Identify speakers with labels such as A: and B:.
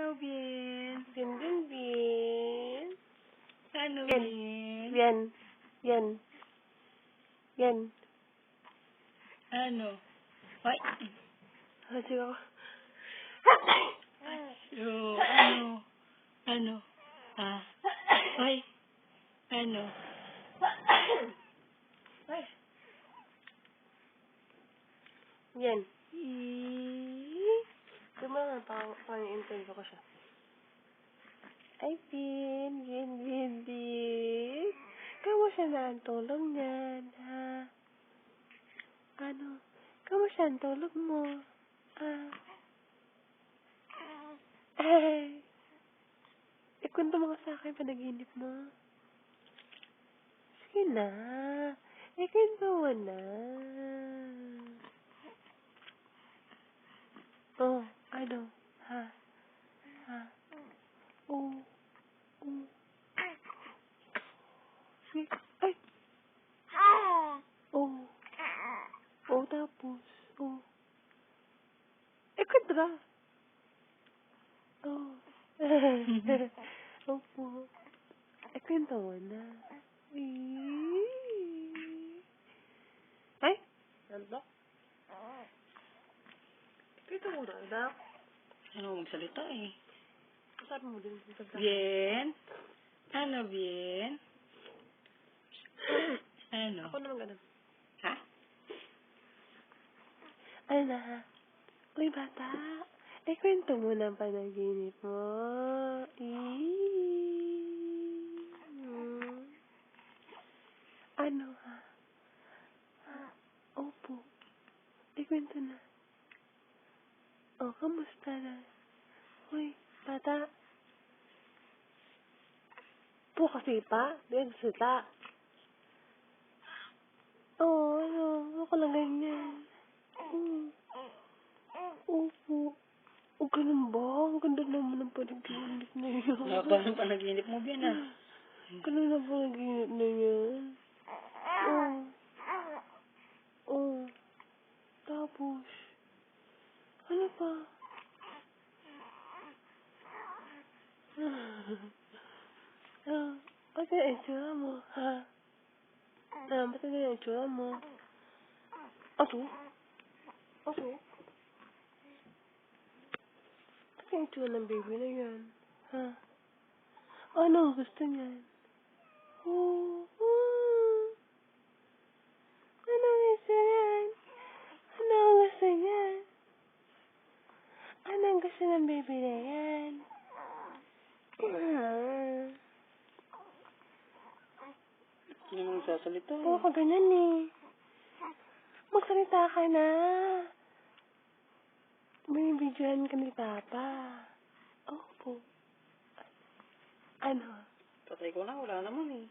A: Ano, Bien?
B: Bien, bien, bien.
A: Ano,
B: Bien.
A: Bien?
B: Bien. Bien. Bien.
A: Ano? Ay.
B: Kasi ako.
A: So, ano? Ano? Ah. Ay. Ano? Ay.
B: Bien. Gumana pa yung interview ko siya. Ay, Bien. Bien, bien, bien. Kamusta na ang tulog niyan, ha? Ano? Kamusta ang tulog mo? Ay. Ikwento mo ka sa akin panaginip mo. Sige na. Ikwento mo na. Oh, ano? Ha? Ha? Oh. Oh. Sige. Ay! Oh. Oh, tapos. Oh. Ikwento na. Oh. Opo. Ikwento mo na. Ay! Ano ba? Ikwento mo na, anak.
A: Ano magsalita eh?
B: Sabi mo din.
A: Bien? Ano, Bien? Ano?
B: Ako naman ganun.
A: Ha?
B: Ano na? Uy, bata. Ikwento mo na ang panaginip mo. Ano ha? Opo. Ikwento na. Oh, kamusta na? Uy, bata. Po kasi pa. Di sita. Oo, ano? Ako lang ganyan. Opo. O, ganun ba? Ang ganda naman ng panaginip na yun.
A: Haba ng panaginip mo, Bien ah.
B: Ganun na panaginip na yan. Oh. Oh. Tapos, ano pa? Ba't yung itsura mo, ha? Ba't yung itsura mo? Aso? Aso? Ba't yung itsura ng baby na yan? Ha? Ano ang gusto niyan? Oh, ano ang gusto niyan? Ano ang gusto niyan? Ano ang gusto ng baby na yan?
A: Hindi mo nagsasalita
B: Oo, ka ganyan eh. Magsalita ka na. Binibidyohan ka ni Papa. Opo. Ano?
A: Patay ko na, wala naman eh.